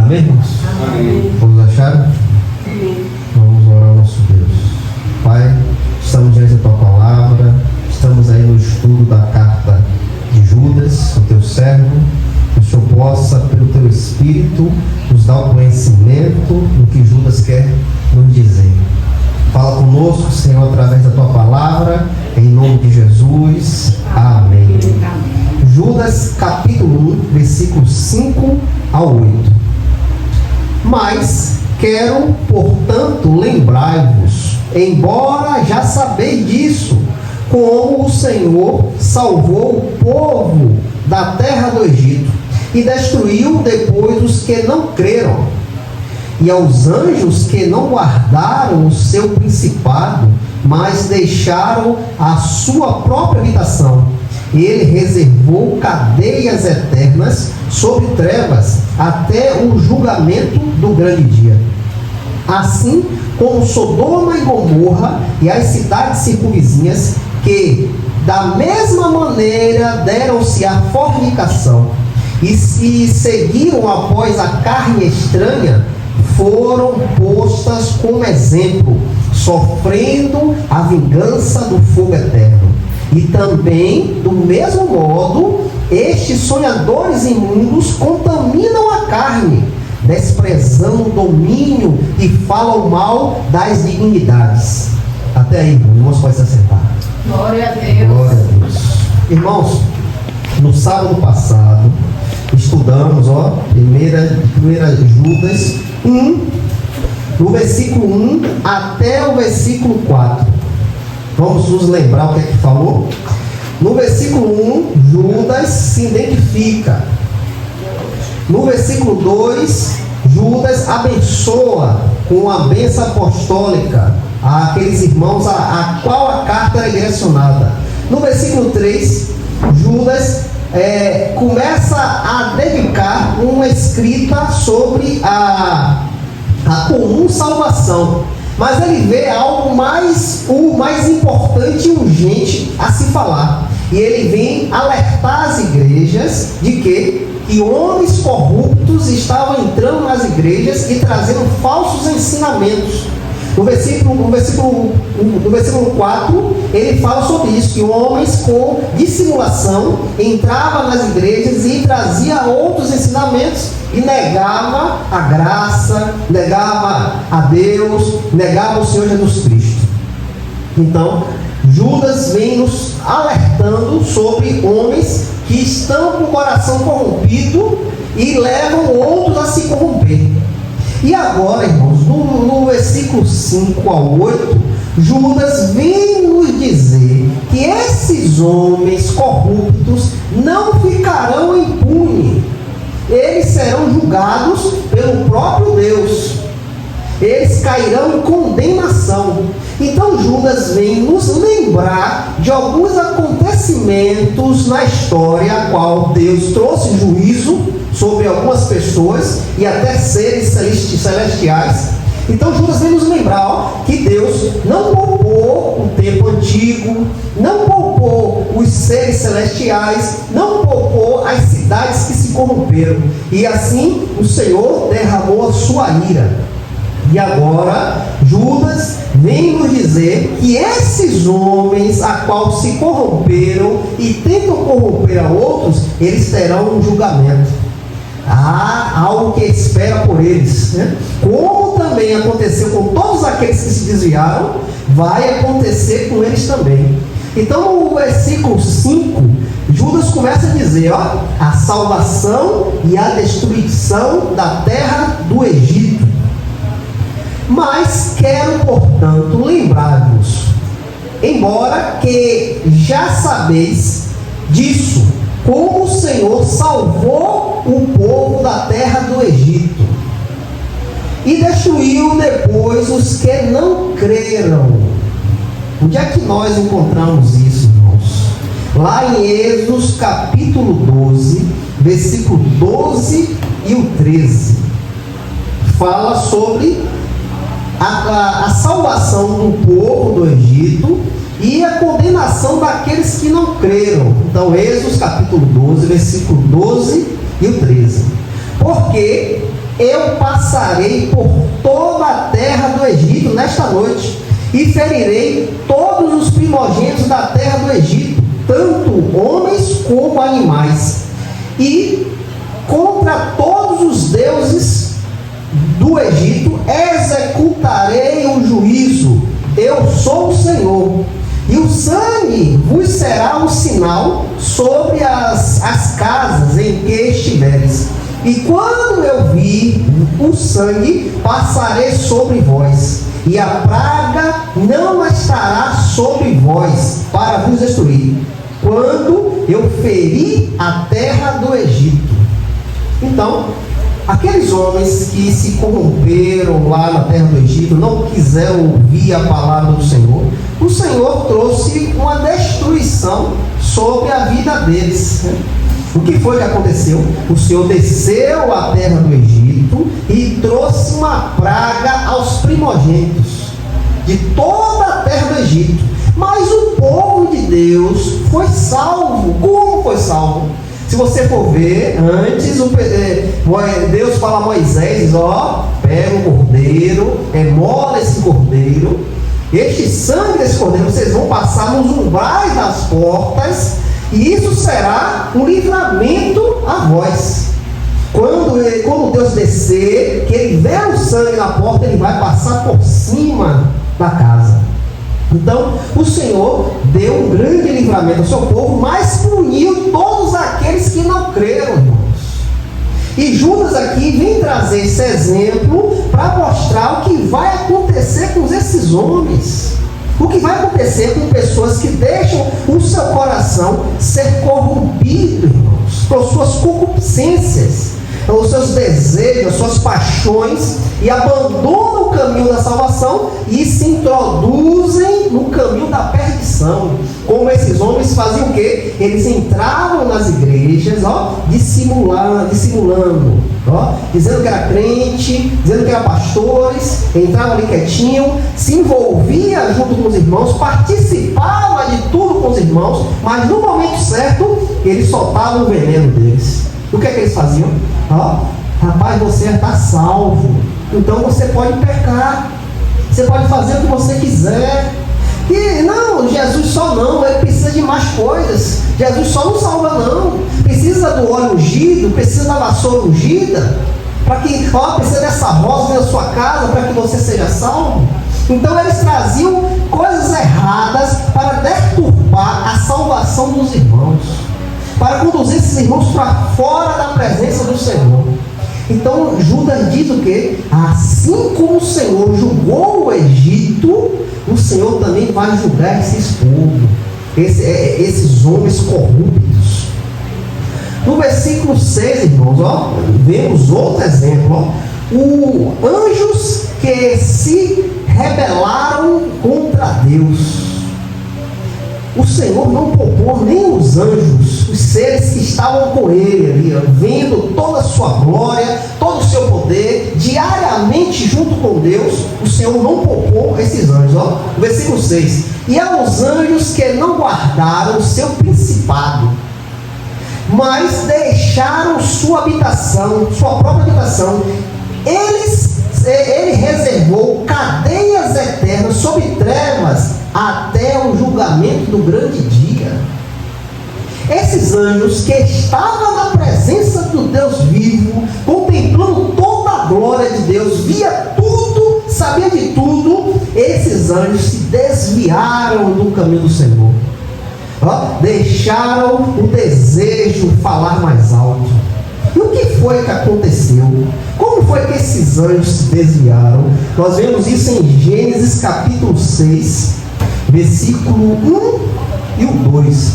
Amém, irmãos? Amém. Vamos achar? Amém. Vamos orar ao nosso Deus. Pai, estamos diante da Tua palavra, estamos aí no estudo da carta de Judas, o Teu servo, que o Senhor possa, pelo Teu Espírito, nos dar o conhecimento do que Judas quer nos dizer. Fala conosco, Senhor, através da Tua palavra, em nome de Jesus. Amém. Judas, capítulo 1, versículos 5 ao 8. Mas quero, portanto, lembrai-vos, embora já sabeis disso, como o Senhor salvou o povo da terra do Egito e destruiu depois os que não creram, e aos anjos que não guardaram o seu principado, mas deixaram a sua própria habitação. Ele reservou cadeias eternas sobre trevas até o julgamento do grande dia. Assim como Sodoma e Gomorra e as cidades circunvizinhas, que da mesma maneira deram-se à fornicação e se seguiram após a carne estranha, foram postas como exemplo, sofrendo a vingança do fogo eterno. E também, do mesmo modo, estes sonhadores imundos contaminam a carne, desprezando o domínio e falam mal das dignidades. Até aí, irmãos, pode se assentar. Glória a Deus. Glória a Deus. Irmãos, no sábado passado, estudamos, primeira Judas 1, do versículo 1 até o versículo 4. Vamos nos lembrar o que é que falou? No versículo 1, Judas se identifica. No versículo 2, Judas abençoa com a bênção apostólica àqueles irmãos a qual a carta era direcionada. No versículo 3, Judas começa a dedicar uma escrita sobre a comum salvação. Mas ele vê algo mais importante e urgente a se falar. E ele vem alertar as igrejas de que homens corruptos estavam entrando nas igrejas e trazendo falsos ensinamentos. No versículo 4, ele fala sobre isso, que homens com dissimulação entravam nas igrejas e traziam outros ensinamentos e negava a graça, negava a Deus, negava o Senhor Jesus Cristo. Então, Judas vem nos alertando sobre homens que estão com o coração corrompido e levam outros a se corromper. E agora, irmãos, no versículo 5 ao 8, Judas vem nos dizer que esses homens corruptos não ficarão impunes. Eles serão julgados pelo próprio Deus. Eles cairão em condenação. Então Judas vem nos lembrar de alguns acontecimentos na história a qual Deus trouxe juízo sobre algumas pessoas e até seres celestiais. Então Judas vem nos lembrar que Deus não poupou o tempo antigo, não poupou os seres celestiais, não poupou as cidades que se corromperam. E assim o Senhor derramou a sua ira. E agora Judas vem nos dizer que esses homens a qual se corromperam e tentam corromper a outros, eles terão um julgamento. Há algo que espera por eles, né? Como também aconteceu com todos aqueles que se desviaram, vai acontecer com eles também. Então no versículo 5, Judas começa a dizer, a salvação e a destruição da terra do Egito. Mas quero, portanto, lembrar-vos, embora que já sabeis disso, como o Senhor salvou o povo da terra do Egito e destruiu depois os que não creram. Onde é que nós encontramos isso, irmãos? Lá em Êxodo capítulo 12, versículo 12 e o 13. Fala sobre a salvação do povo do Egito e a condenação daqueles que não creram. Então, Êxodo capítulo 12, versículo 12 e o 13. Porque eu passarei por toda a terra do Egito nesta noite, e ferirei todos os primogênitos da terra do Egito, tanto homens como animais, e contra todos os deuses do Egito executarei o juízo. Eu sou o Senhor. E o sangue vos será um sinal sobre as casas em que estiveres. E quando eu vir o sangue, passarei sobre vós, e a praga não estará sobre vós para vos destruir, quando eu ferir a terra do Egito. Então, aqueles homens que se corromperam lá na terra do Egito, não quiseram ouvir a palavra do Senhor, o Senhor trouxe uma destruição sobre a vida deles. O que foi que aconteceu? O Senhor desceu à terra do Egito e trouxe uma praga aos primogênitos de toda a terra do Egito. Mas o povo de Deus foi salvo. Como foi salvo? Se você for ver, antes Deus fala a Moisés, pega o cordeiro, mola esse cordeiro, este sangue desse cordeiro, vocês vão passar nos umbrais das portas, e isso será um livramento a vós. Quando Deus descer, que ele vê o sangue na porta, ele vai passar por cima da casa. Então, o Senhor deu um grande livramento ao seu povo, mas puniu todos aqueles que não creram, irmãos. E Judas aqui vem trazer esse exemplo para mostrar o que vai acontecer com esses homens. O que vai acontecer com pessoas que deixam o seu coração ser corrompido, irmãos, por suas concupiscências, os seus desejos, as suas paixões, e abandonam o caminho da salvação e se introduzem no caminho da perdição. Como esses homens faziam o quê? Eles entravam nas igrejas, dissimulando, dizendo que era crente, dizendo que eram pastores, entravam ali quietinho, se envolvia junto com os irmãos, participava de tudo com os irmãos, mas no momento certo, eles soltavam o veneno deles. O que é que eles faziam? Rapaz, você está salvo, então você pode pecar, você pode fazer o que você quiser. E não, Jesus só não, ele precisa de mais coisas. Jesus só não salva não, precisa do óleo ungido, precisa da vassoura ungida, para que precisa dessa rosa na sua casa para que você seja salvo. Então eles traziam coisas erradas para deturpar a salvação dos irmãos, para conduzir esses irmãos para fora da presença do Senhor. Então Judas diz o quê? Assim como o Senhor julgou o Egito, o Senhor também vai julgar esses povos, esses homens corruptos. No versículo 6, irmãos, vemos outro exemplo. Anjos que se rebelaram contra Deus. O Senhor não poupou nem os anjos, os seres que estavam com ele ali, vendo toda a sua glória, todo o seu poder, diariamente junto com Deus. O Senhor não poupou esses anjos. Versículo 6: e aos anjos que não guardaram o seu principado, mas deixaram sua habitação, sua própria habitação, ele reservou cadeias eternas sob trevas até o julgamento do grande dia. Esses anjos que estavam na presença do Deus vivo, contemplando toda a glória de Deus, via tudo, sabia de tudo, esses anjos se desviaram do caminho do Senhor. Deixaram o desejo falar mais alto. E o que foi que aconteceu? Como foi que esses anjos se desviaram? Nós vemos isso em Gênesis capítulo 6, versículo 1 e o 2.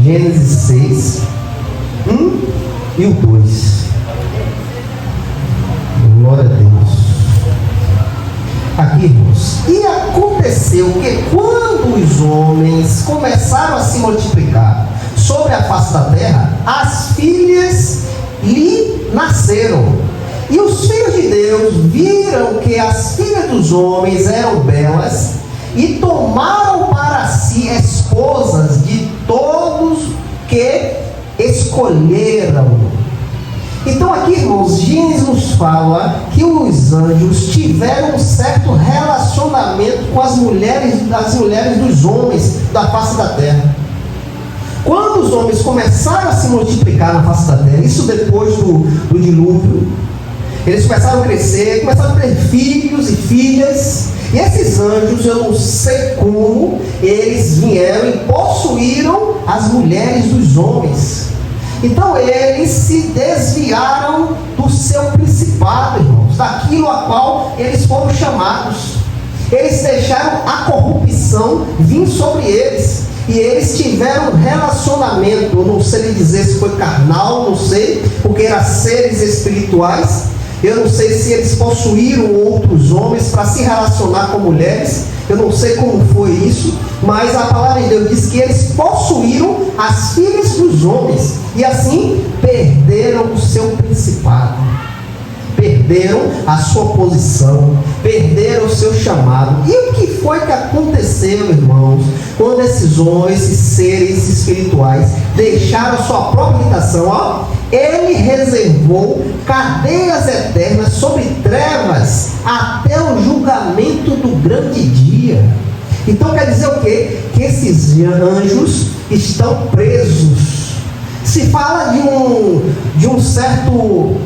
Gênesis 6, 1 e o 2. Glória a Deus. Aqui, irmãos. E aconteceu que quando os homens começaram a se multiplicar sobre a face da terra, as filhas lhe nasceram. E os filhos de Deus viram que as filhas dos homens eram belas, e tomaram para si esposas de todos que escolheram. Então aqui, irmãos, Gênesis nos fala que os anjos tiveram um certo relacionamento com as mulheres dos homens da face da terra. Quando os homens começaram a se multiplicar na face da terra, isso depois do dilúvio, eles começaram a crescer, começaram a ter filhos e filhas, e esses anjos, eu não sei como, eles vieram e possuíram as mulheres dos homens. Então eles se desviaram do seu principado, irmãos, daquilo a qual eles foram chamados. Eles deixaram a corrupção vir sobre eles. E eles tiveram um relacionamento, eu não sei lhe dizer se foi carnal, não sei, porque eram seres espirituais. Eu não sei se eles possuíram outros homens para se relacionar com mulheres. Eu não sei como foi isso, mas a palavra de Deus diz que eles possuíram as filhas dos homens e assim perderam o seu principado, perderam a sua posição, perderam o seu chamado. E o que foi que aconteceu, irmãos, quando esses homens, esses seres espirituais deixaram a sua própria habitação? Ele reservou cadeias eternas sobre trevas até o julgamento do grande dia. Então quer dizer o quê? Que esses anjos estão presos. Se fala de um certo,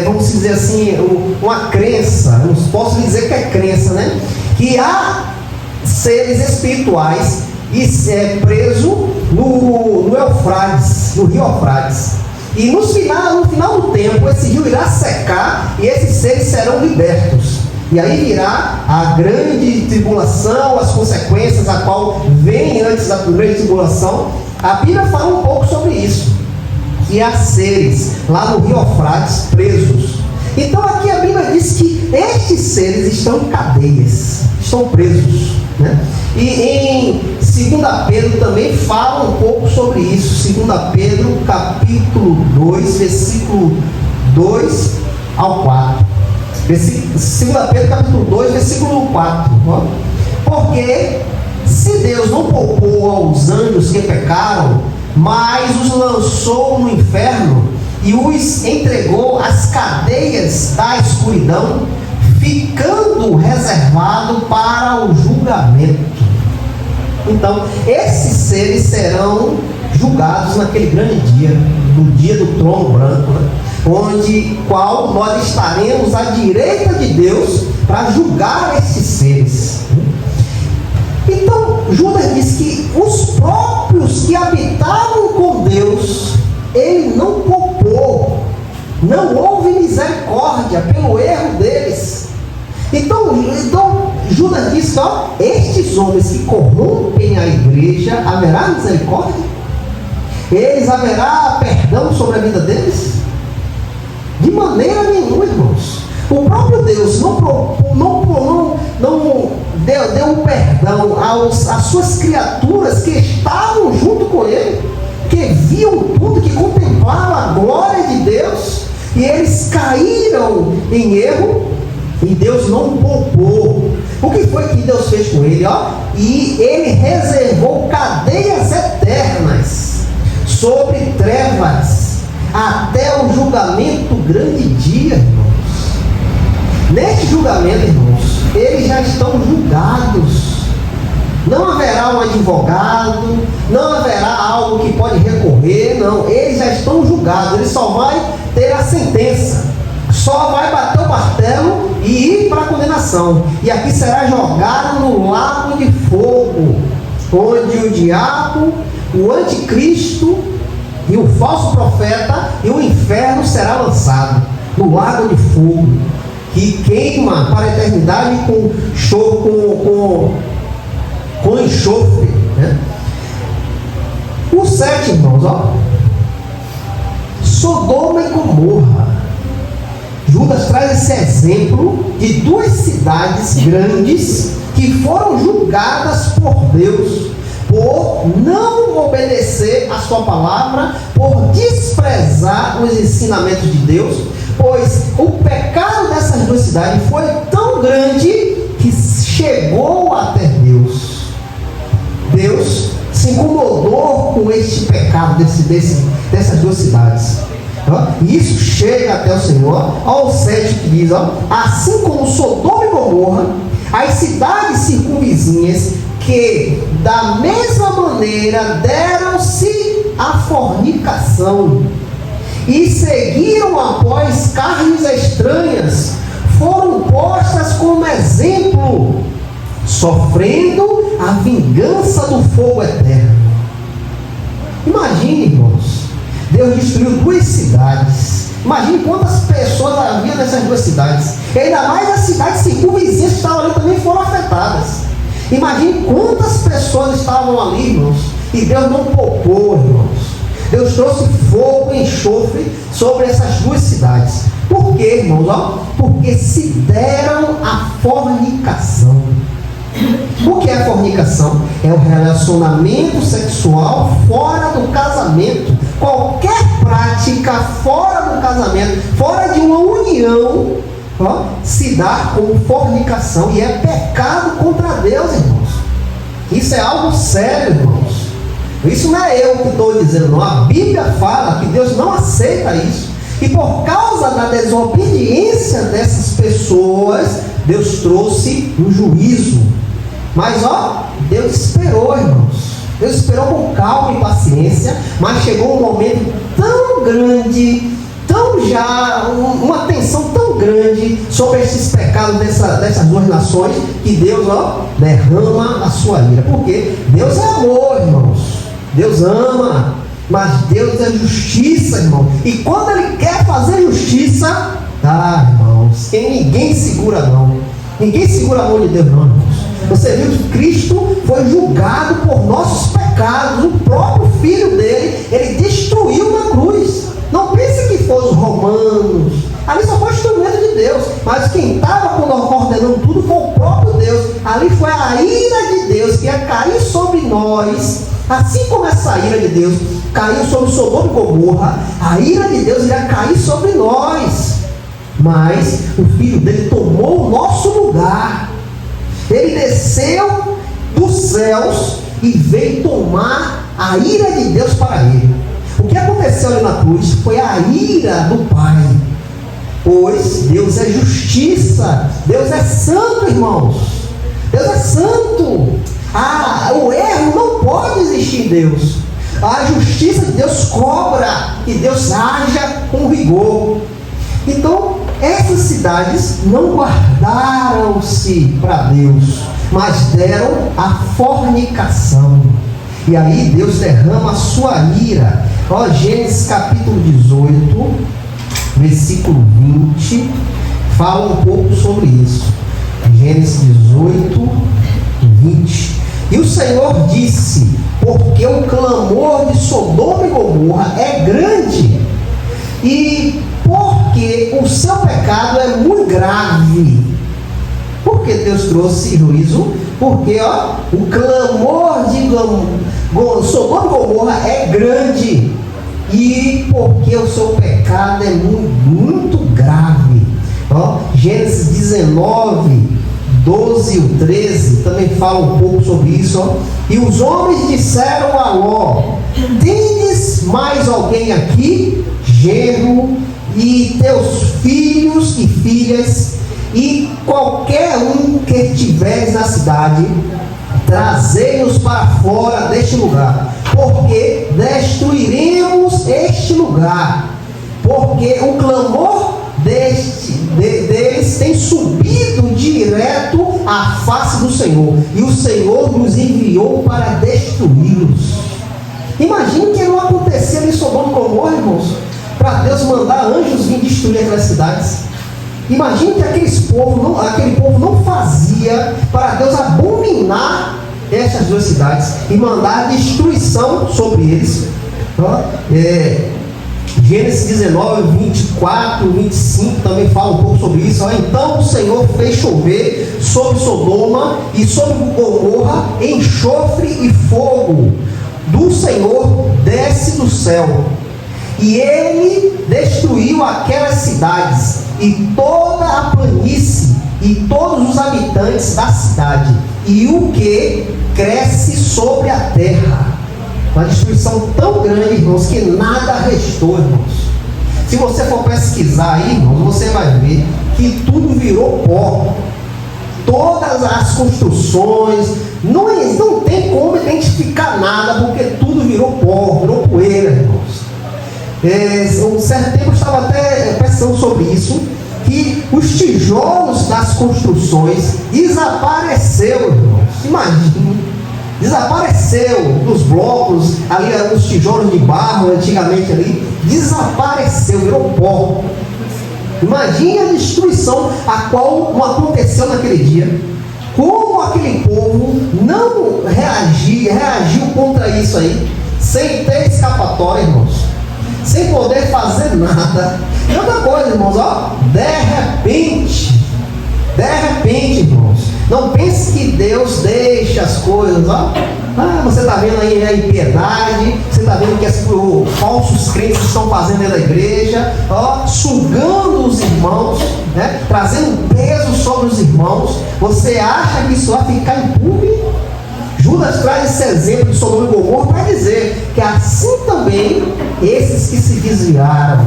vamos dizer assim, uma crença, não posso dizer que é crença, né? Que há seres espirituais presos no Eufrates, no rio Eufrates. E no final do tempo, esse rio irá secar e esses seres serão libertos. E aí virá a grande tribulação, as consequências, a qual vem antes da grande tribulação. A Bíblia fala um pouco sobre isso. Que há seres lá no rio Eufrates presos. Então aqui a Bíblia diz que estes seres estão em cadeias, estão presos, né? E em 2 Pedro também fala um pouco sobre isso. 2 Pedro capítulo 2, versículo 2 ao 4. 2 Pedro capítulo 2, versículo 4. Porque se Deus não poupou aos anjos que pecaram, mas os lançou no inferno e os entregou às cadeias da escuridão, ficando reservado para o julgamento. Então, esses seres serão julgados naquele grande dia, no dia do trono branco, né? Qual nós estaremos à direita de Deus para julgar esses seres. Então, Judas diz que os próprios que habitavam com Deus, ele não poupou, não houve misericórdia pelo erro deles. Então Judas diz: estes homens que corrompem a igreja, haverá misericórdia? Eles haverá perdão sobre a vida deles? De maneira nenhuma, irmãos. O próprio Deus não deu um perdão às suas criaturas que estavam junto com ele, que viam tudo, que contemplavam a glória de Deus, e eles caíram em erro, e Deus não poupou. O que foi que Deus fez com ele? E ele reservou cadeias eternas sobre trevas até o julgamento grande dia, irmãos. Neste julgamento, irmãos, eles já estão julgados. Não haverá um advogado, não haverá algo que pode recorrer, não. Eles já estão julgados, ele só vai ter a sentença, só vai bater o martelo e ir para a condenação. E aqui será jogado no lago de fogo, onde o diabo, o anticristo e o falso profeta e o inferno será lançado no lago de fogo, que queima para a eternidade com enxofre, né? O 7, irmãos, Sodoma e Gomorra. Judas traz esse exemplo de duas cidades grandes que foram julgadas por Deus por não obedecer a sua palavra, por desprezar os ensinamentos de Deus, pois o pecado dessas duas cidades foi tão grande que chegou até Deus. Deus se incomodou com este pecado dessas duas cidades. E isso chega até o Senhor, ao 7 que diz, assim como Sodoma e Gomorra, as cidades circunvizinhas, que da mesma maneira deram-se à fornicação e seguiram após carnes estranhas, foram postas como exemplo, sofrendo a vingança do fogo eterno. Imagine, irmãos, Deus destruiu 2 cidades. Imagine quantas pessoas haviam nessas 2 cidades. E ainda mais as cidades circunvizinhas que estavam ali também foram afetadas. Imagine quantas pessoas estavam ali, irmãos. E Deus não poupou, irmãos. Deus trouxe fogo e enxofre sobre essas 2 cidades. Por quê, irmãos? Porque se deram à fornicação. O que é fornicação? É o relacionamento sexual fora do casamento. Qualquer prática fora do casamento, fora de uma união, se dá como fornicação. E é pecado contra Deus, irmãos. Isso é algo sério, irmãos. Isso não é eu que estou dizendo, não. A Bíblia fala que Deus não aceita isso. E por causa da desobediência dessas pessoas, Deus trouxe um juízo. Mas Deus esperou, irmãos. Deus esperou com calma e paciência, mas chegou um momento tão grande, uma tensão tão grande sobre esses pecados dessas 2 nações, que Deus derrama a sua ira. Porque Deus é amor, irmãos. Deus ama, mas Deus é justiça, irmão. E quando Ele quer fazer justiça, irmãos, ninguém segura não. Ninguém segura a mão de Deus não, irmãos. Você viu que Cristo foi julgado por nossos pecados. O próprio Filho dele, Ele destruiu na cruz. Não pense que foram os romanos. Ali só foi instrumento de Deus. Mas quem estava coordenando tudo foi o próprio Deus. Ali foi a ira de Deus que ia cair sobre nós. Assim como essa ira de Deus caiu sobre Sodoma e Gomorra, a ira de Deus ia cair sobre nós. Mas o Filho dele tomou o nosso lugar. Ele desceu dos céus e veio tomar a ira de Deus para ele. O que aconteceu ali na cruz foi a ira do Pai. Pois Deus é justiça. Deus é santo, irmãos. Deus é santo. O erro não pode existir em Deus. A justiça de Deus cobra que Deus haja com rigor. Então, essas cidades não guardaram-se para Deus, mas deram a fornicação. E aí Deus derrama a sua ira. Gênesis capítulo 18, versículo 20, fala um pouco sobre isso. Gênesis 18, 20. E o Senhor disse: porque o clamor de Sodoma e Gomorra é grande, e porque o seu pecado é muito grave. Por que Deus trouxe juízo? Porque o clamor de Sodoma e Gomorra é grande, e porque o seu pecado é muito grave. Gênesis 19, 12 e 13 também fala um pouco sobre isso. E os homens disseram a Ló: tendes mais alguém aqui, genro, e teus filhos e filhas, e qualquer um que estiveres na cidade, trazei-os para fora deste lugar, porque destruiremos este lugar, porque o clamor deles tem subido direto à face do Senhor, e o Senhor nos enviou para destruí-los. Imagine que não acontecia em Sodoma e Gomorra, irmãos, para Deus mandar anjos vir destruir aquelas cidades. Imagine que aquele povo não fazia para Deus abominar essas 2 cidades e mandar destruição sobre eles. Gênesis 19, 24, 25 também fala um pouco sobre isso. Então o Senhor fez chover sobre Sodoma e sobre Gomorra enxofre e fogo do Senhor desce do céu. E ele destruiu aquelas cidades e toda a planície e todos os habitantes da cidade e o que cresce sobre a terra. Uma destruição tão grande, irmãos, que nada restou, irmãos. Se você for pesquisar aí, irmãos, você vai ver que tudo virou pó. Todas as construções, não tem como identificar nada, porque tudo virou pó, virou poeira, irmãos. Um certo tempo eu estava até pensando sobre isso, que os tijolos das construções desapareceram, irmãos. Imagine, desapareceu dos blocos, ali os tijolos de barro, antigamente ali, desapareceu, virou pó. Imagine a destruição a qual aconteceu naquele dia. Como aquele povo não reagiu contra isso aí, sem ter escapatória, irmãos, sem poder fazer nada. E outra coisa, irmãos, de repente, irmãos, não pense que Deus deixa as coisas, você está vendo aí a impiedade, você está vendo que os falsos crentes estão fazendo dentro da igreja, sugando os irmãos, né, trazendo peso sobre os irmãos. Você acha que isso vai ficar impune? Judas traz esse exemplo de Sodoma e Gomorra para dizer que assim também esses que se desviaram,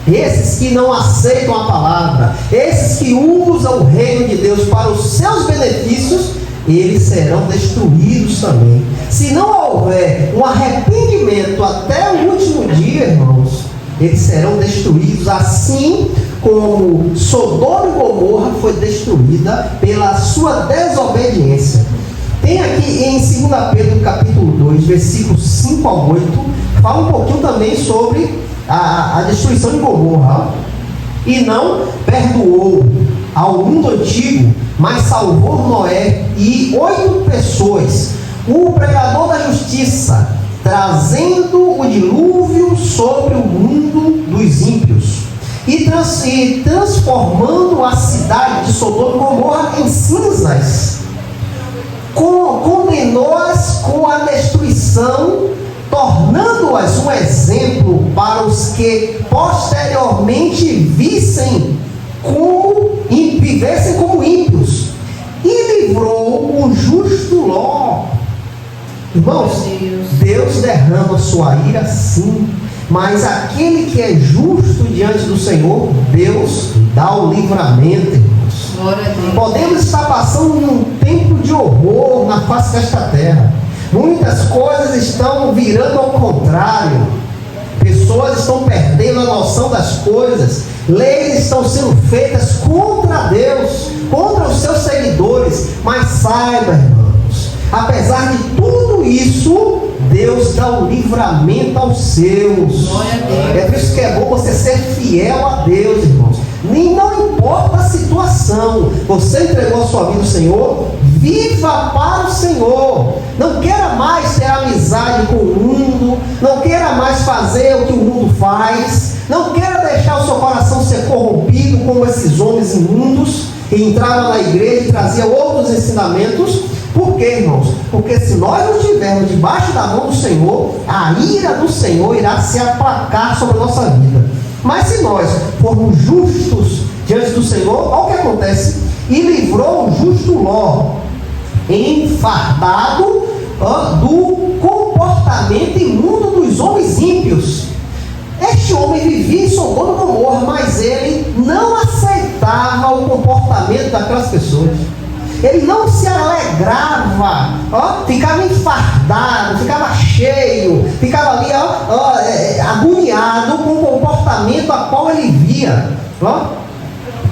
esses que não aceitam a palavra, esses que usam o reino de Deus para os seus benefícios, eles serão destruídos também. Se não houver um arrependimento até o último dia, irmãos, eles serão destruídos, assim como Sodoma e Gomorra foi destruída pela sua desobediência. Tem aqui em 2 Pedro capítulo 2, versículos 5 ao 8, fala um pouquinho também sobre a destruição de Gomorra. E não perdoou ao mundo antigo, mas salvou Noé e 8 pessoas, o pregador da justiça, trazendo o dilúvio sobre o mundo dos ímpios, e transformando a cidade de Sodoma e Gomorra em cinzas. Condenou-as com a destruição, tornando-as um exemplo para os que posteriormente vivessem como ímpios, e livrou o justo Ló. Irmãos, Deus derrama sua ira sim, mas aquele que é justo diante do Senhor, Deus dá o livramento, irmãos. Podemos estar passando num tempo de horror na face desta terra. Muitas coisas estão virando ao contrário. Pessoas estão perdendo a noção das coisas. Leis estão sendo feitas contra Deus, contra os seus seguidores. Mas saiba, irmãos, apesar de tudo isso, Deus dá o livramento aos seus. É por isso que é bom você ser fiel a Deus, irmãos. Nem não importa a situação, você entregou a sua vida ao Senhor, viva para o Senhor. Não queira mais ter amizade com o mundo, não queira mais fazer o que o mundo faz, não queira deixar o seu coração ser corrompido como esses homens imundos que entravam na igreja e traziam outros ensinamentos. Por quê, irmãos? Porque se nós não estivermos debaixo da mão do Senhor, a ira do Senhor irá se aplacar sobre a nossa vida. Mas se nós formos justos diante do Senhor, olha o que acontece: e livrou o justo Ló, enfardado do comportamento imundo dos homens ímpios. Este homem vivia em Sodoma e Gomorra, mas ele não aceitava o comportamento daquelas pessoas. Ele não se alegrava, ficava enfardado, ficava cheio, ficava ali agoniado com o comportamento a qual ele via.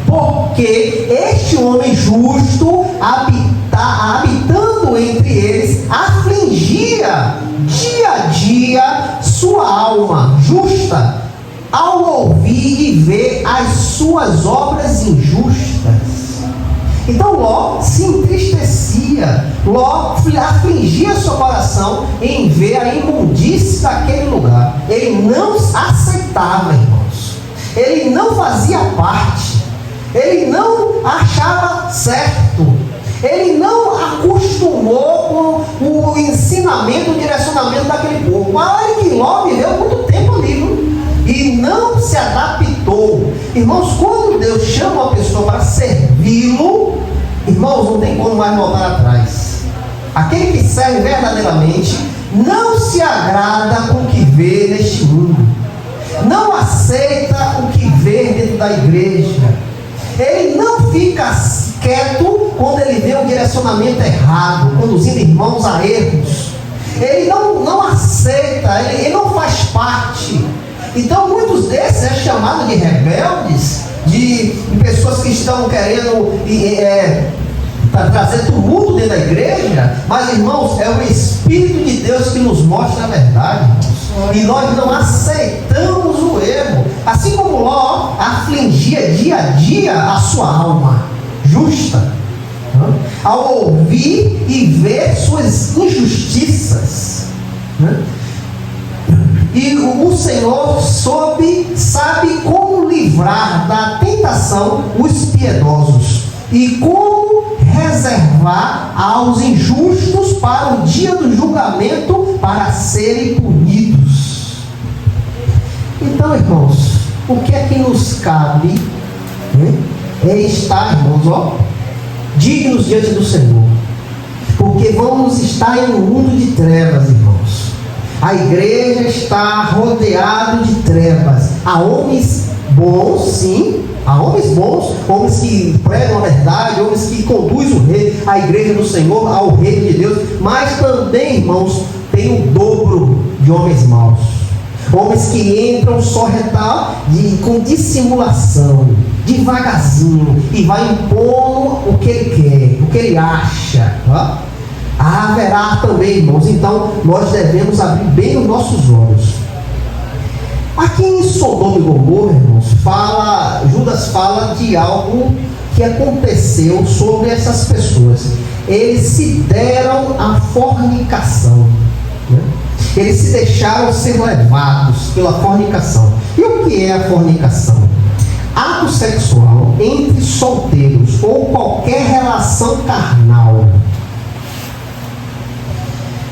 Porque este homem justo, habitando entre eles, afligia dia a dia sua alma justa, ao ouvir e ver as suas obras injustas. Então Ló se entristecia, Ló afligia seu coração em ver a imundície daquele lugar. Ele não aceitava, irmãos, ele não fazia parte, ele não achava certo, ele não acostumou com o ensinamento, o direcionamento daquele povo. Olha que Ló viveu muito tempo ali, viu? E não se adaptou. Irmãos, quando Deus chama uma pessoa para servi-lo, irmãos, não tem como mais voltar atrás. Aquele que serve verdadeiramente não se agrada com o que vê neste mundo, não aceita dentro da igreja. Ele não fica quieto quando ele vê um direcionamento errado, conduzindo irmãos a erros. Ele não aceita, ele não faz parte. Então muitos desses é chamado de rebeldes, de pessoas que estão querendo trazer tumulto dentro da igreja. Mas, irmãos, é o Espírito de Deus que nos mostra a verdade, irmãos. E nós não aceitamos o erro. Assim como Ló afligia dia a dia a sua alma justa, ao ouvir e ver suas injustiças, e o Senhor sabe como livrar da tentação os piedosos e como reservar aos injustos para o dia do julgamento, para serem punidos. Então, irmãos, o que é que nos cabe, é estar, irmãos, dignos diante do Senhor, porque vamos estar em um mundo de trevas, irmãos. A igreja está rodeada de trevas. Há homens bons, sim, há homens bons, homens que pregam a verdade, homens que conduzem a igreja do Senhor ao reino de Deus, mas também, irmãos, tem o dobro de homens maus. Homens que entram só com dissimulação, devagarzinho, e vai impondo o que ele quer, o que ele acha. Haverá também, irmãos, então nós devemos abrir bem os nossos olhos. Aqui em Sodoma e Gomorra, irmãos, Judas fala de algo que aconteceu sobre essas pessoas. Eles se deram à fornicação, Eles se deixaram ser levados pela fornicação. E o que é a fornicação? Ato sexual entre solteiros ou qualquer relação carnal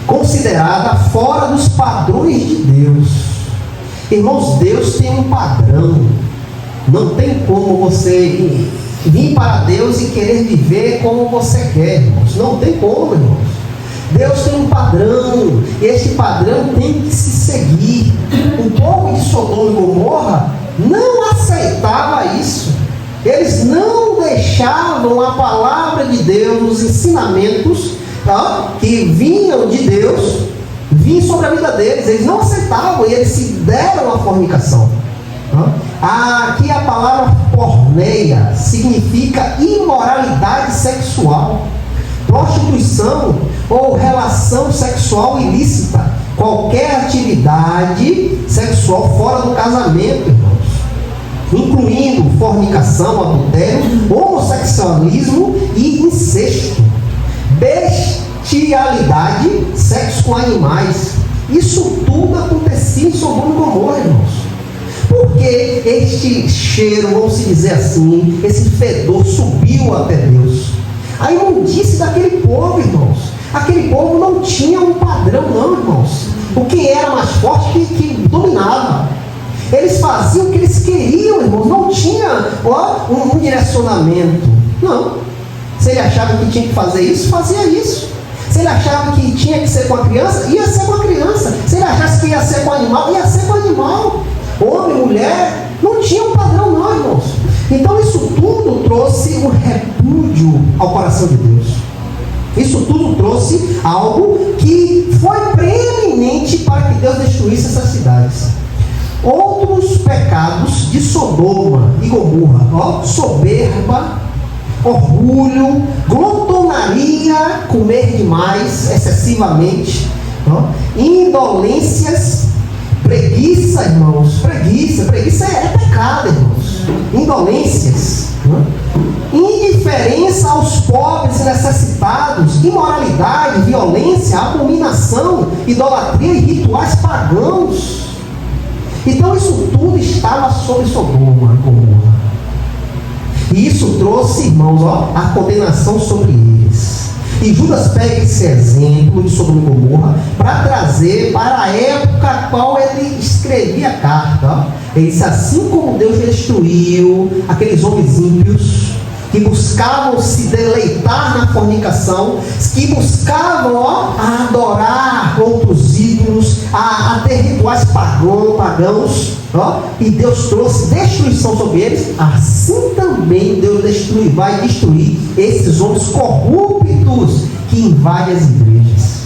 considerada fora dos padrões de Deus. Irmãos, Deus tem um padrão. Não tem como você vir para Deus e querer viver como você quer, irmãos. Não tem como, irmãos. Deus tem um padrão. Este padrão tem que se seguir. O povo de Sodoma e Gomorra não aceitava isso. Eles não deixavam a palavra de Deus, os ensinamentos que vinham de Deus, vir sobre a vida deles. Eles não aceitavam e eles se deram à fornicação. Aqui a palavra porneia significa imoralidade sexual, prostituição ou relação sexual ilícita, qualquer atividade sexual fora do casamento, irmãos, incluindo fornicação, adultério, homossexualismo e incesto, bestialidade, sexo com animais. Isso tudo acontecia em Sodoma e Gomorra, irmãos. Porque este cheiro, vamos dizer assim, esse fedor subiu até Deus. A imundície daquele povo, irmãos. Aquele povo não tinha um padrão, não, irmãos. O que era mais forte que dominava. Eles faziam o que eles queriam, irmãos. Não tinha um direcionamento. Não. Se ele achava que tinha que fazer isso, fazia isso. Se ele achava que tinha que ser com a criança, ia ser com a criança. Se ele achasse que ia ser com o animal, ia ser com o animal. Homem, mulher, não tinha um padrão, não, irmãos. Então isso tudo trouxe um repúdio ao coração de Deus. Isso tudo trouxe algo que foi preeminente para que Deus destruísse essas cidades. Outros pecados de Sodoma e Gomorra, soberba, orgulho, glutonaria, comer demais, excessivamente, indolências, preguiça, irmãos, preguiça é pecado, irmãos. Indolências, indiferença aos pobres e necessitados, imoralidade, violência, abominação, idolatria e rituais pagãos. Então isso tudo estava sobre Sodoma e Gomorra. E isso trouxe, irmãos, a condenação sobre eles. E Judas pega esse exemplo de Sodoma e Gomorra para trazer para a época a qual ele escrevia a carta. Ele disse: assim como Deus destruiu aqueles homens ímpios que buscavam se deleitar na fornicação, que buscavam adorar outros ídolos, a ter rituais pagãos, e Deus trouxe destruição sobre eles. Assim também Deus vai destruir esses homens corruptos que invadem as igrejas.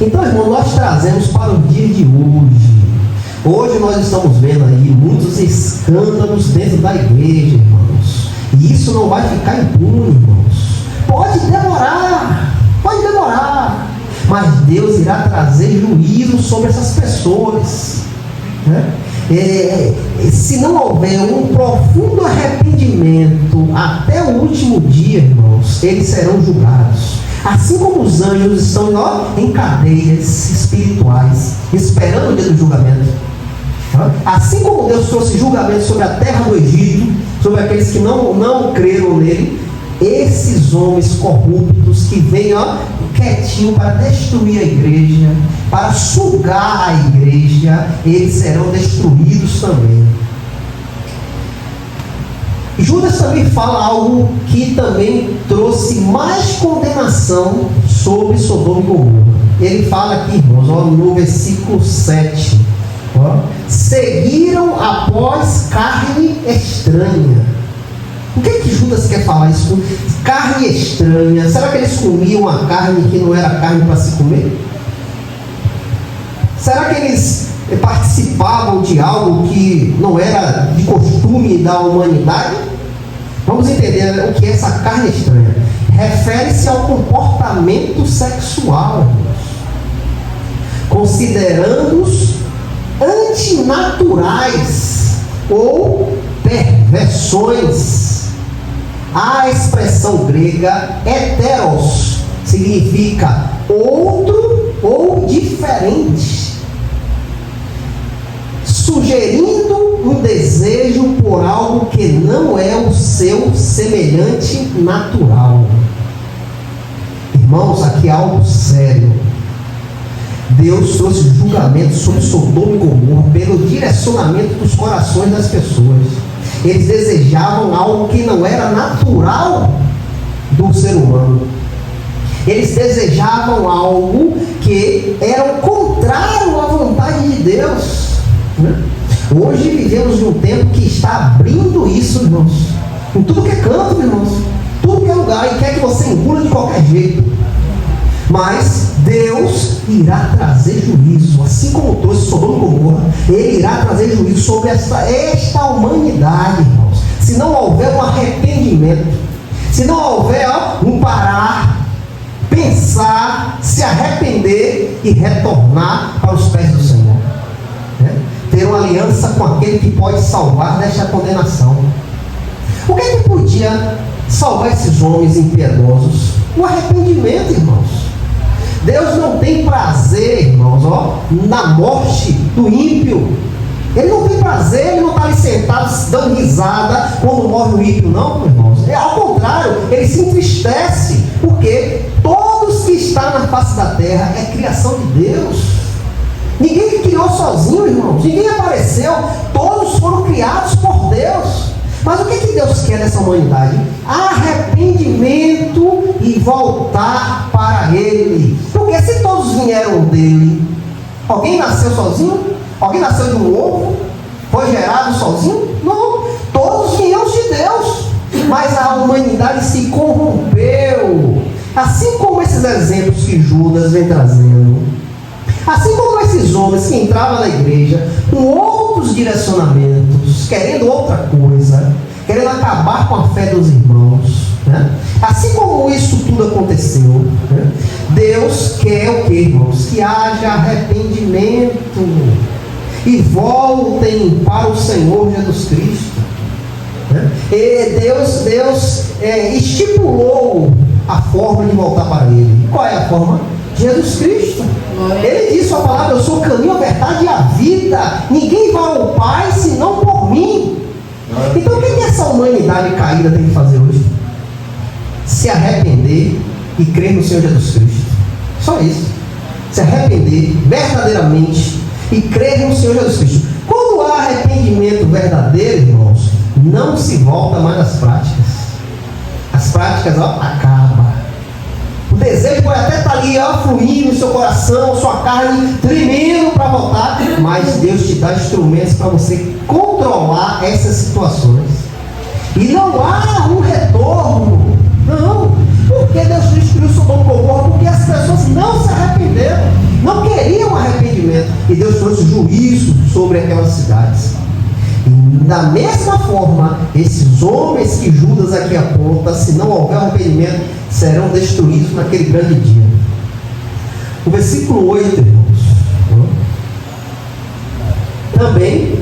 Então, irmão, nós trazemos para o dia de hoje. Hoje nós estamos vendo aí muitos escândalos dentro da igreja, irmãos. E isso não vai ficar impune, irmãos. Pode demorar, mas Deus irá trazer juízo sobre essas pessoas, né? Se não houver um profundo arrependimento até o último dia, irmãos, eles serão julgados. Assim como os anjos estão em cadeias espirituais, esperando o dia do julgamento. Assim como Deus trouxe julgamento sobre a terra do Egito, sobre aqueles que não creram nele, esses homens corruptos que vêm quietinho para destruir a igreja, para sugar a igreja, eles serão destruídos também. Judas também fala algo que também trouxe mais condenação sobre Sodoma e Gomorra. Ele fala aqui, irmãos, no versículo 7. Seguiram após carne estranha. O que Judas quer falar isso? Carne estranha. Será que eles comiam a carne que não era carne para se comer? Será que eles participavam de algo que não era de costume da humanidade? Vamos entender o que é essa carne estranha. Refere-se ao comportamento sexual, considerando-os antinaturais ou perversões. A expressão grega heteros significa outro ou diferente, sugerindo um desejo por algo que não é o seu semelhante natural. Irmãos, aqui é algo sério. Deus trouxe julgamento sobre Sodoma e Gomorra pelo direcionamento dos corações das pessoas. Eles desejavam algo que não era natural do ser humano. Eles desejavam algo que era o contrário à vontade de Deus. Hoje vivemos num tempo que está abrindo isso, irmãos. Em tudo que é canto, irmãos. Tudo que é lugar e quer que você engula de qualquer jeito. Mas Deus irá trazer juízo, assim como trouxe Sodoma e Gomorra. Ele irá trazer juízo sobre esta humanidade, irmãos. Se não houver um arrependimento, se não houver um parar, pensar, se arrepender e retornar para os pés do Senhor, né? Ter uma aliança com aquele que pode salvar desta condenação. O que é que podia salvar esses homens impiedosos? O arrependimento, irmãos. Deus não tem prazer, irmãos, na morte do ímpio. Ele não tem prazer, ele não está ali sentado dando risada quando morre o ímpio, não, irmãos. Ao contrário, ele se entristece, porque todos que estão na face da terra é criação de Deus. Ninguém criou sozinho, irmãos. Ninguém apareceu. Todos foram criados por Deus. Mas o que Deus quer dessa humanidade? Arrependimento e voltar para Ele. Porque se todos vieram dele, alguém nasceu sozinho? Alguém nasceu de um ovo? Foi gerado sozinho? Não. Todos viemos de Deus. Mas a humanidade se corrompeu. Assim como esses exemplos que Judas vem trazendo. Assim como esses homens que entravam na igreja com outros direcionamentos, querendo outra coisa, querendo acabar com a fé dos irmãos, né? Assim como isso tudo aconteceu, né? Deus quer o que, irmãos? Que haja arrependimento e voltem para o Senhor Jesus Cristo, né? E Deus estipulou a forma de voltar para Ele. Qual é a forma? Jesus Cristo. Ele disse a palavra: eu sou o caminho, a verdade e a vida. Ninguém vai ao Pai senão por mim. Então o que essa humanidade caída tem que fazer hoje? Se arrepender e crer no Senhor Jesus Cristo. Só isso. Se arrepender verdadeiramente e crer no Senhor Jesus Cristo. Quando há arrependimento verdadeiro, irmãos, não se volta mais às práticas. práticas, acaba. O desejo pode até estar ali, fluindo no seu coração, sua carne tremendo para voltar, mas Deus te dá instrumentos para você controlar essas situações. E não há um retorno. Não. Porque Deus destruiu Sodoma e Gomorra? Porque as pessoas não se arrependeram, não queriam arrependimento. E Deus trouxe juízo sobre aquelas cidades. E da mesma forma, esses homens que Judas aqui aponta, se não houver arrependimento, serão destruídos naquele grande dia. O versículo 8, irmãos. Também,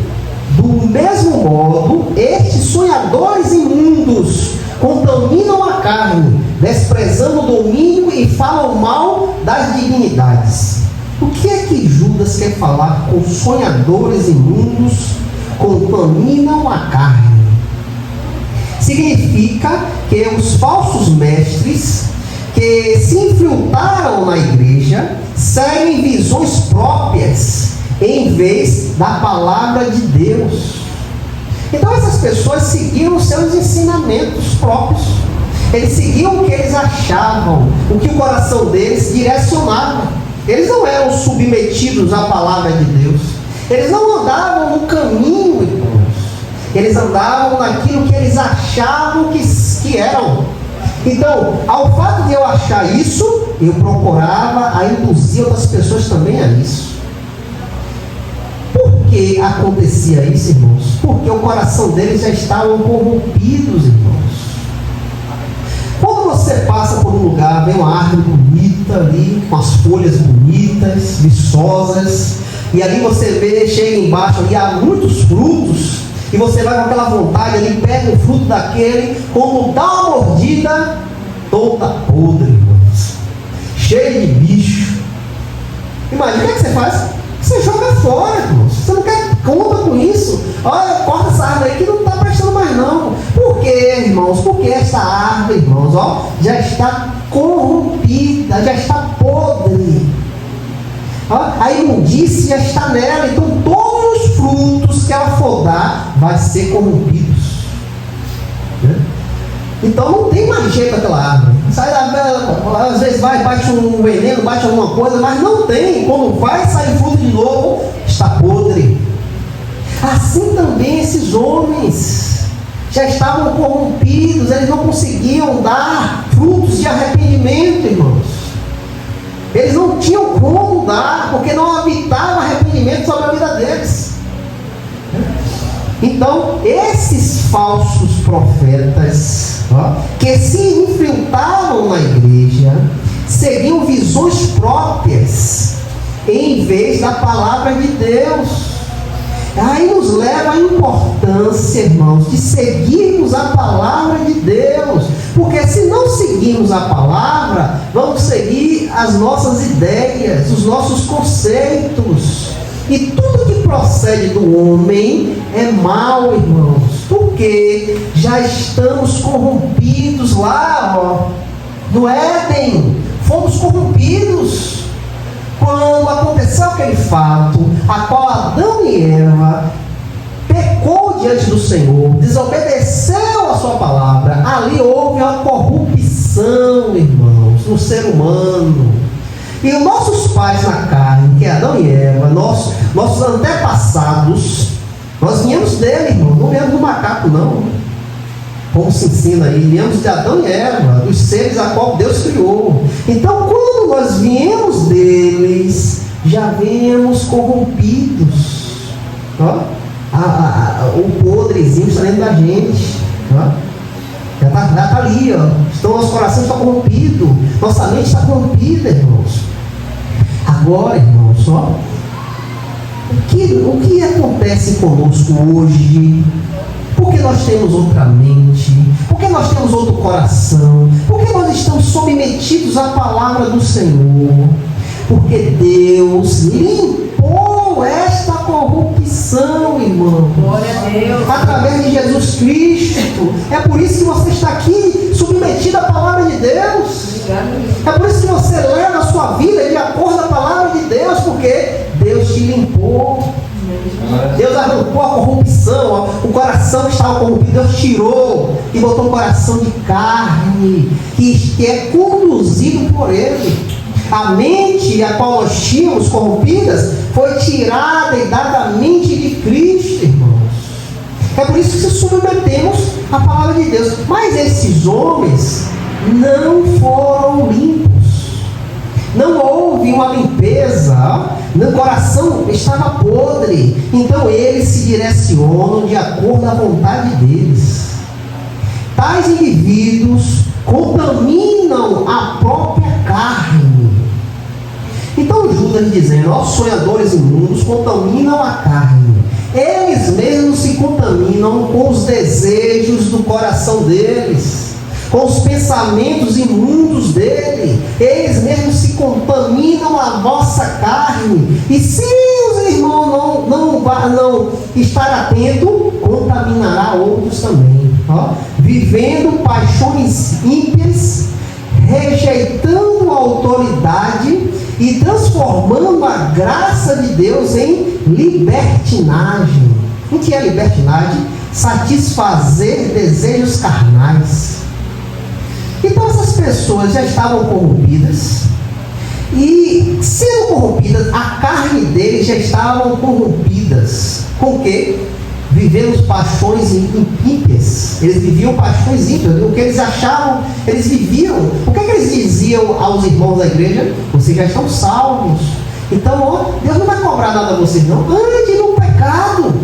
do mesmo modo, estes sonhadores imundos contaminam a carne, desprezando o domínio e falam mal das dignidades. O que é que Judas quer falar com sonhadores imundos contaminam a carne? Significa que os falsos mestres que se infiltraram na igreja seguem visões próprias em vez da palavra de Deus. Então essas pessoas seguiam seus ensinamentos próprios. Eles seguiam o que eles achavam, o que o coração deles direcionava. Eles não eram submetidos à palavra de Deus. Eles não andavam no caminho, irmãos. Eles andavam naquilo que eles achavam que eram. Então, ao fato de eu achar isso, eu procurava induzir outras pessoas também a isso. Por que acontecia isso, irmãos? Porque o coração deles já estavam corrompidos, irmãos. Quando você passa por um lugar, vem uma árvore bonita ali, com as folhas bonitas, viçosas, e ali você vê, chega embaixo ali, há muitos frutos, e você vai com aquela vontade ali, pega um fruto daquele, quando dá uma mordida, toda podre, irmãos, cheia de bicho. Imagina o que você faz? Você joga fora, irmãos. Você não quer conta com isso. Olha, corta essa árvore aí que não está prestando mais não. Por quê, irmãos? Porque essa árvore, irmãos, já está corrompida, já está podre. A imundície já está nela. Então todos os frutos que ela for dar vai ser corrompidos. Então não tem mais jeito aquela árvore. Sai às vezes bate um veneno, bate alguma coisa, mas não tem. Quando vai sair fruto de novo, está podre. Assim também esses homens já estavam corrompidos, eles não conseguiam dar frutos de arrependimento, irmãos. Eles não tinham como dar, porque não habitava arrependimento sobre a vida deles. Então, esses falsos profetas, que se infiltravam na igreja, seguiam visões próprias, em vez da palavra de Deus. Aí nos leva a importância, irmãos, de seguirmos a palavra de Deus. Porque se não seguirmos a palavra, vamos seguir as nossas ideias, os nossos conceitos. E tudo que procede do homem é mal, irmãos. Porque já estamos corrompidos lá, no Éden. Fomos corrompidos. Quando aconteceu aquele fato, a qual Adão e Eva pecou diante do Senhor, desobedeceu a sua palavra, ali houve uma corrupção, irmãos, no ser humano. E os nossos pais na carne, que é Adão e Eva, nossos antepassados, nós viemos dele, irmão, não viemos do macaco, não. Como se ensina aí, viemos de Adão e Eva, dos seres a qual Deus criou. Então, quando nós viemos deles, já viemos corrompidos. O podrezinho está dentro da gente. Já está ali, Então, nosso coração está corrompido, nossa mente está corrompida, irmãos. Agora, irmãos, o que acontece conosco hoje? Porque nós temos outra mente, porque nós temos outro coração, porque nós estamos submetidos à palavra do Senhor, porque Deus limpou esta corrupção, irmão. Glória a Deus. Através de Jesus Cristo. É por isso que você está aqui submetido à palavra de Deus. É por isso que você leva a sua vida de acordo com a palavra de Deus, porque Deus te limpou. Deus arrancou a corrupção, ó, o coração que estava corrompido, Deus tirou e botou um coração de carne, que é conduzido por Ele. A mente a qual nós tínhamos corrompidas foi tirada e dada a mente de Cristo, irmãos. É por isso que se submetemos à palavra de Deus. Mas esses homens não foram limpos. Não houve uma limpeza, o coração estava podre. Então eles se direcionam de acordo com a vontade deles. Tais indivíduos contaminam a própria carne. Então Judas dizendo, ó, sonhadores imundos contaminam a carne. Eles mesmos se contaminam com os desejos do coração deles, com os pensamentos imundos dele. Eles mesmos se contaminam a vossa carne. E se os irmãos não estar atento, contaminará outros também. Ó, vivendo paixões ímpias, rejeitando a autoridade e transformando a graça de Deus em libertinagem. O que é libertinagem? Satisfazer desejos carnais. Então essas pessoas já estavam corrompidas, e sendo corrompidas, a carne deles já estavam corrompidas. Com o quê? Vivendo paixões ímpias. Eles viviam paixões ímpias. O que eles achavam, eles viviam. O que eles diziam aos irmãos da igreja? Vocês já estão salvos. Então, ó, Deus não vai cobrar nada a vocês, não. Ande no pecado.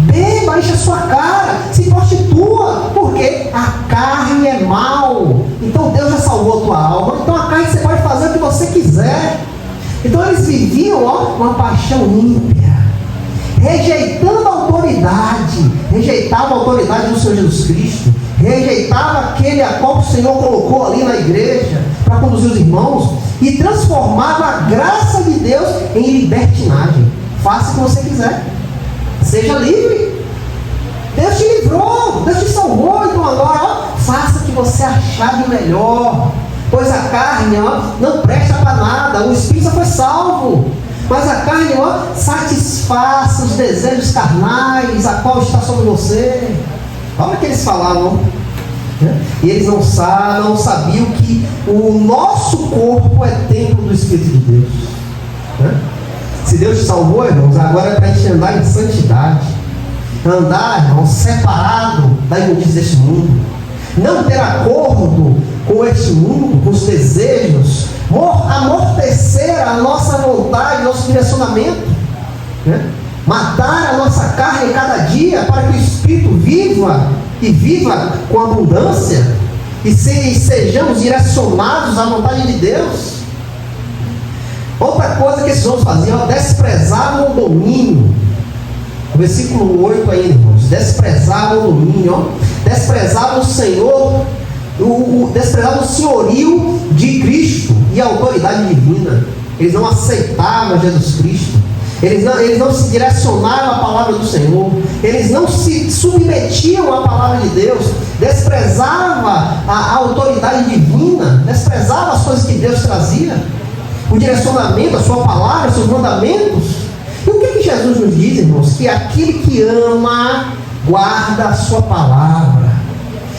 Beba, enche a sua cara, se prostitua, porque a carne é mal. Então Deus já salvou a tua alma. Então a carne você pode fazer o que você quiser. Então eles viviam, ó, uma paixão ímpia, rejeitando a autoridade, rejeitava a autoridade do Senhor Jesus Cristo, rejeitava aquele a qual o Senhor colocou ali na igreja para conduzir os irmãos, e transformava a graça de Deus em libertinagem. Faça o que você quiser, seja livre. Deus te livrou, Deus te salvou. Então agora, ó, faça o que você achar de melhor, pois a carne, ó, não presta para nada. O Espírito já foi salvo, mas a carne, ó, satisfaz os desejos carnais, a qual está sobre você. Olha o que eles falavam, né? E eles não sabiam que o nosso corpo é templo do Espírito de Deus, né? Se Deus te salvou, irmãos, agora é para a gente andar em santidade, andar, irmãos, separado da imundície deste mundo, não ter acordo com este mundo, com os desejos, amortecer a nossa vontade, nosso direcionamento, né? Matar a nossa carne cada dia, para que o Espírito viva, e viva com abundância, e sejamos direcionados à vontade de Deus. Outra coisa que esses homens faziam, desprezavam o domínio. O versículo 8 ainda, irmãos, desprezavam o domínio, ó, desprezavam o Senhor, desprezavam o senhorio de Cristo e a autoridade divina. Eles não aceitavam Jesus Cristo. Eles não se direcionaram à palavra do Senhor. Eles não se submetiam à palavra de Deus. Desprezavam a autoridade divina. Desprezavam as coisas que Deus trazia, o direcionamento, a sua palavra, os seus mandamentos. E o que Jesus nos diz, irmãos? Que aquele que ama, guarda a sua palavra.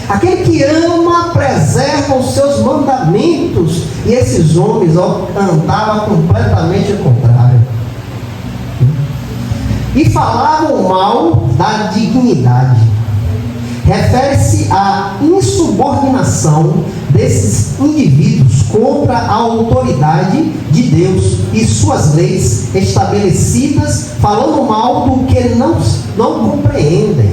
Aquele que ama, preserva os seus mandamentos. E esses homens, ó, andavam completamente ao contrário. E falavam mal da dignidade. Refere-se à insubordinação desses indivíduos contra a autoridade de Deus e suas leis estabelecidas, falando mal do que não compreendem.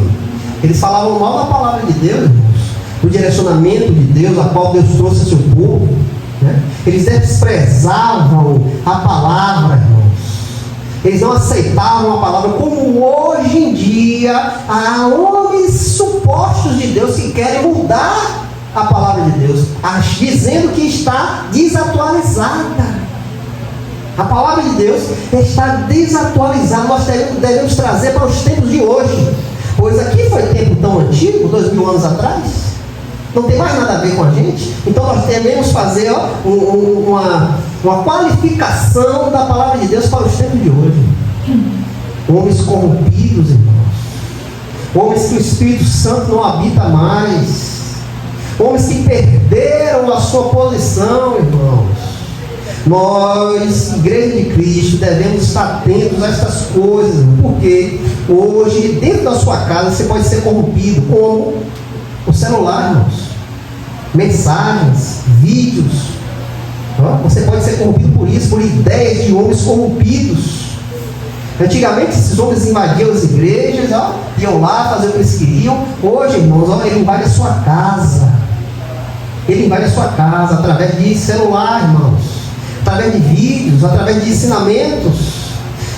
Eles falavam mal da palavra de Deus, irmãos, do direcionamento de Deus, a qual Deus trouxe ao seu povo, né? Eles desprezavam a palavra, irmãos. Eles não aceitavam a palavra, como hoje em dia há homens supostos de Deus que querem mudar a palavra de Deus, dizendo que está desatualizada. A palavra de Deus está desatualizada. Nós devemos trazer para os tempos de hoje, pois aqui foi tempo tão antigo, 2000 anos atrás, não tem mais nada a ver com a gente. Então nós devemos fazer, ó, uma qualificação da palavra de Deus para os tempos de hoje. Homens corrompidos, irmãos. Homens que o Espírito Santo não habita mais. Homens que perderam a sua posição, irmãos. Nós, Igreja de Cristo, devemos estar atentos a estas coisas, porque hoje, dentro da sua casa, você pode ser corrompido. Como? O celular, irmãos. Mensagens, vídeos. Você pode ser corrompido por isso, por ideias de homens corrompidos. Antigamente, esses homens invadiam as igrejas, iam lá fazer o que eles queriam. Hoje, irmãos, ele invade a sua casa. Ele invade a sua casa através de celular, irmãos, através de vídeos, através de ensinamentos.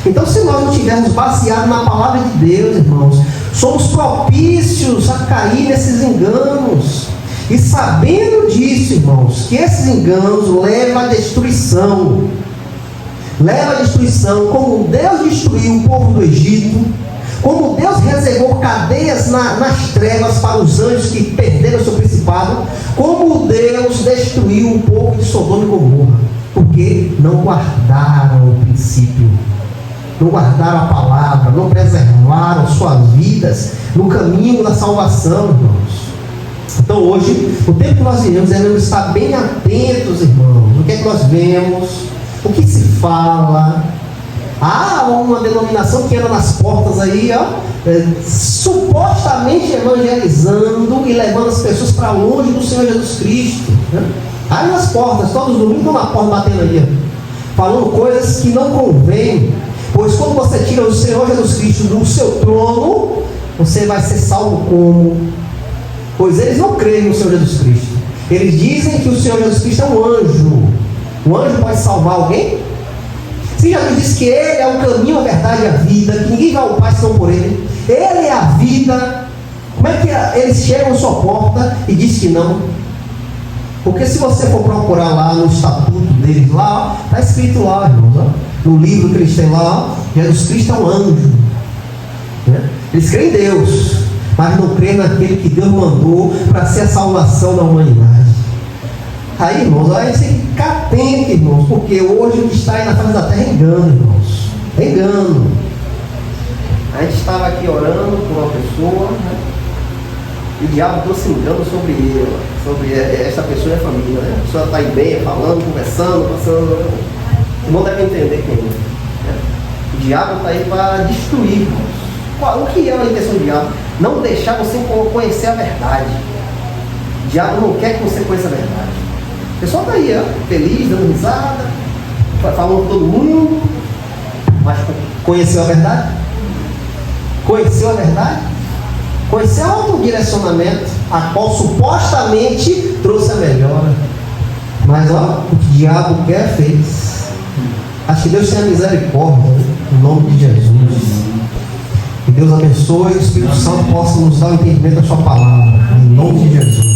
Então, se nós não estivermos baseados na palavra de Deus, irmãos, somos propícios a cair nesses enganos. E sabendo disso, irmãos, que esses enganos levam à destruição. Leva à destruição, como Deus destruiu o povo do Egito, como Deus reservou cadeias nas trevas para os anjos que perderam o seu principado, como Deus destruiu o povo de Sodoma e Gomorra, porque não guardaram o princípio, não guardaram a palavra, não preservaram suas vidas no caminho da salvação, irmãos. Então hoje, o tempo que nós vivemos, devemos estar bem atentos, irmãos. O que é que nós vemos? O que se fala? Há uma denominação que anda nas portas aí, supostamente evangelizando e levando as pessoas para longe do Senhor Jesus Cristo. Aí nas portas, todos os domingos estão na porta batendo aí, falando coisas que não convêm. Pois quando você tira o Senhor Jesus Cristo do seu trono, você vai ser salvo como? Pois eles não creem no Senhor Jesus Cristo. Eles dizem que o Senhor Jesus Cristo é um anjo. O anjo pode salvar alguém? Se Jesus disse que Ele é o caminho, a verdade e a vida, que ninguém vai ao Pai senão por Ele, Ele é a vida, como é que eles chegam à sua porta e dizem que não? Porque se você for procurar lá no estatuto deles, lá, está escrito lá, irmãos, no livro que eles têm lá, Jesus Cristo é um anjo. Eles creem em Deus, mas não creem naquele que Deus mandou para ser a salvação da humanidade. Aí, irmãos, a gente tem que ficar atento, irmãos, porque hoje o que está aí na face da terra é engano, irmãos. É engano. A gente estava aqui orando por uma pessoa, e o diabo trouxe engano sobre ele, sobre essa pessoa e a família, A pessoa está aí bem, falando, conversando, passando. O irmão deve entender quem é. O diabo está aí para destruir, irmãos. O que é a intenção do diabo? Não deixar você conhecer a verdade. O diabo não quer que você conheça a verdade. O pessoal está aí, feliz, dando risada, falando com todo mundo, mas conheceu a verdade? Conheceu a verdade? Conheceu o autodirecionamento, a qual supostamente trouxe a melhora. Mas o que o diabo quer, fez. Acho que Deus tenha misericórdia, em nome de Jesus. Que Deus abençoe e o Espírito Santo possa nos dar o entendimento da sua palavra, em nome de Jesus.